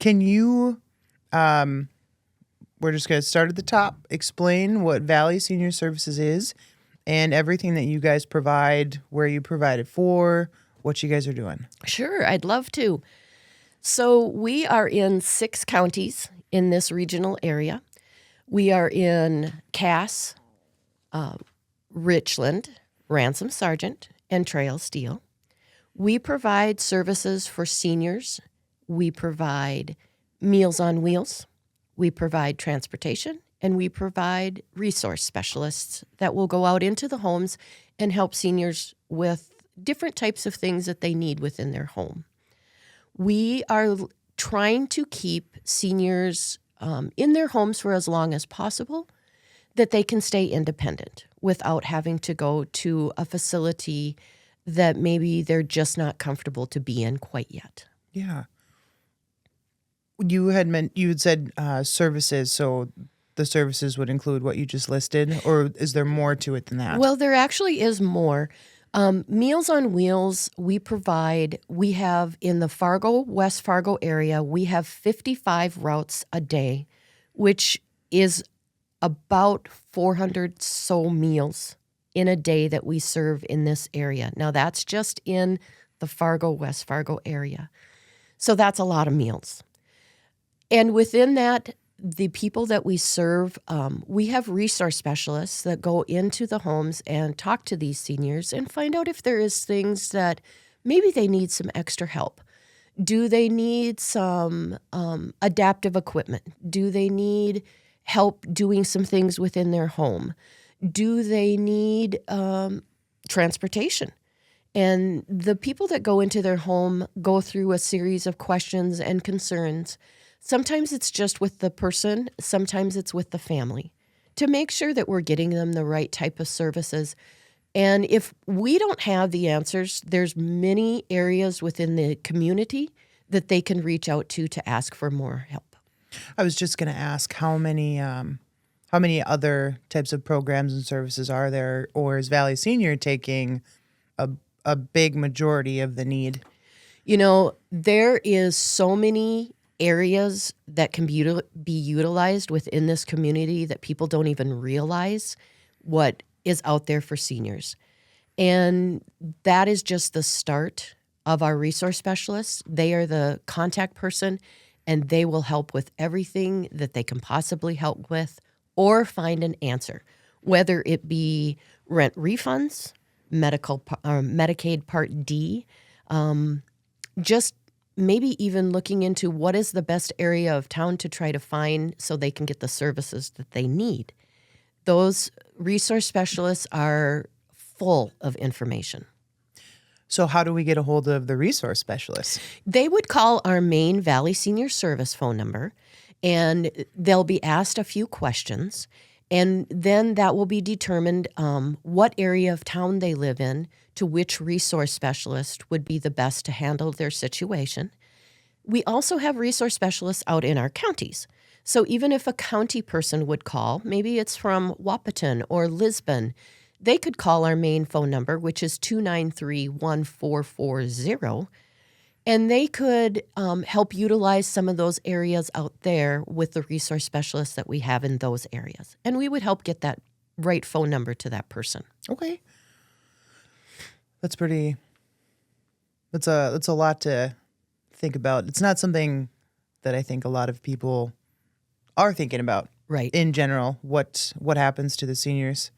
Can you, we're just going to start at the top, explain what Valley Senior Services is and everything that you guys provide, where you provide it for, what you guys are doing. Sure, I'd love to. So we are in 6 counties in this regional area. We are in Cass, Richland, Ransom Sargent, and Trail Steel. We provide services for seniors. We provide Meals on Wheels. We provide transportation, and we provide resource specialists that will go out into the homes and help seniors with different types of things that they need within their home. We are trying to keep seniors in their homes for as long as possible, that they can stay independent without having to go to a facility that maybe they're just not comfortable to be in quite yet. Yeah. You had said services, so the services would include what you just listed, or is there more to it than that? Well, there actually is more. Meals on Wheels, we have in the West Fargo area, we have 55 routes a day, which is about 400 so meals in a day that we serve in this area. Now, that's just in the West Fargo area. So that's a lot of meals. And within that, the people that we serve, we have resource specialists that go into the homes and talk to these seniors and find out if there is things that maybe they need some extra help. Do they need some adaptive equipment? Do they need help doing some things within their home? Do they need transportation? And the people that go into their home go through a series of questions and concerns. Sometimes it's just with the person, sometimes it's with the family, to make sure that we're getting them the right type of services. And if we don't have the answers, there's many areas within the community that they can reach out to ask for more help. I was just going to ask how many other types of programs and services are there, or is Valley Senior taking a big majority of the need? You know, there is so many areas that can be utilized within this community that people don't even realize what is out there for seniors. And that is just the start of our resource specialists. They are the contact person, and they will help with everything that they can possibly help with or find an answer, whether it be rent refunds, Medicaid Part D, just maybe even looking into what is the best area of town to try to find so they can get the services that they need. Those resource specialists are full of information. So how do we get a hold of the resource specialists? They would call our main Valley Senior Service phone number, and they'll be asked a few questions, and then that will be determined what area of town they live in, to which resource specialist would be the best to handle their situation. We also have resource specialists out in our counties. So even if a county person would call, maybe it's from Wahpeton or Lisbon, they could call our main phone number, which is 293-1440, and they could help utilize some of those areas out there with the resource specialists that we have in those areas. And we would help get that right phone number to that person. Okay. That's a lot to think about. It's not something that I think a lot of people are thinking about. Right. In general, what happens to the seniors?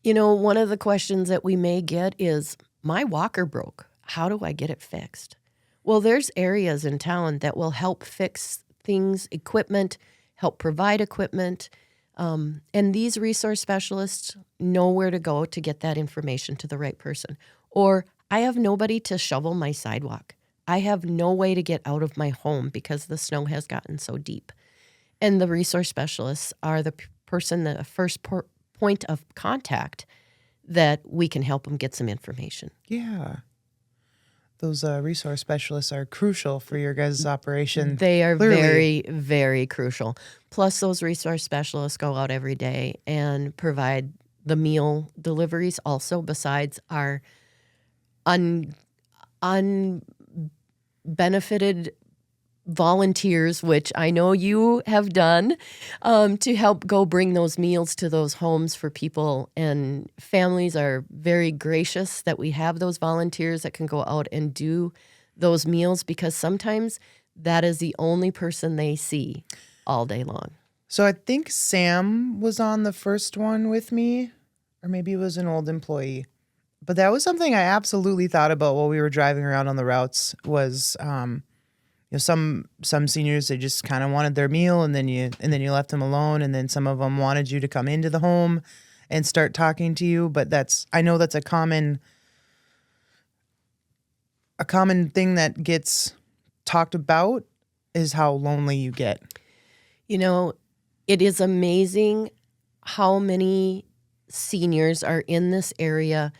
You know, one of the questions that we may get is, my walker broke. How do I get it fixed? Well, there's areas in town that will help fix things, equipment, help provide equipment. And these resource specialists know where to go to get that information to the right person. Or, I have nobody to shovel my sidewalk. I have no way to get out of my home because the snow has gotten so deep. And the resource specialists are the first point of contact that we can help them get some information. Yeah. Those resource specialists are crucial for your guys' operation. They are Clearly. very, very crucial. Plus, those resource specialists go out every day and provide the meal deliveries also, besides our unbenefited volunteers, which I know you have done, to help go bring those meals to those homes for people. And families are very gracious that we have those volunteers that can go out and do those meals, because sometimes that is the only person they see all day long. So I think Sam was on the first one with me, or maybe it was an old employee. But that was something I absolutely thought about while we were driving around on the routes was, some seniors, they just kind of wanted their meal and then you left them alone. And then some of them wanted you to come into the home and start talking to you. But I know that's a common thing that gets talked about, is how lonely you get. You know, it is amazing how many seniors are in this area,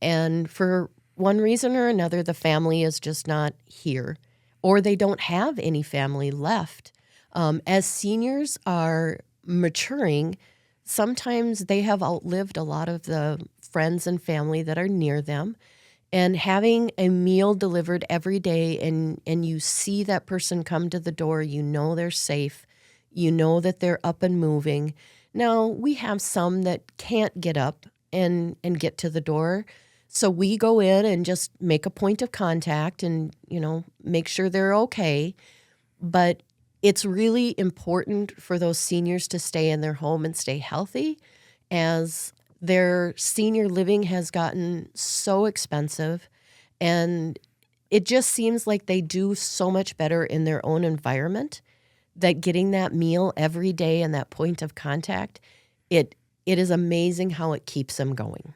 and for one reason or another, the family is just not here, or they don't have any family left. As seniors are maturing, sometimes they have outlived a lot of the friends and family that are near them. And having a meal delivered every day, and you see that person come to the door, you know they're safe, you know that they're up and moving. Now, we have some that can't get up and get to the door, so we go in and just make a point of contact and, make sure they're okay. But it's really important for those seniors to stay in their home and stay healthy, as their senior living has gotten so expensive, and it just seems like they do so much better in their own environment, that getting that meal every day and that point of contact, it is amazing how it keeps them going.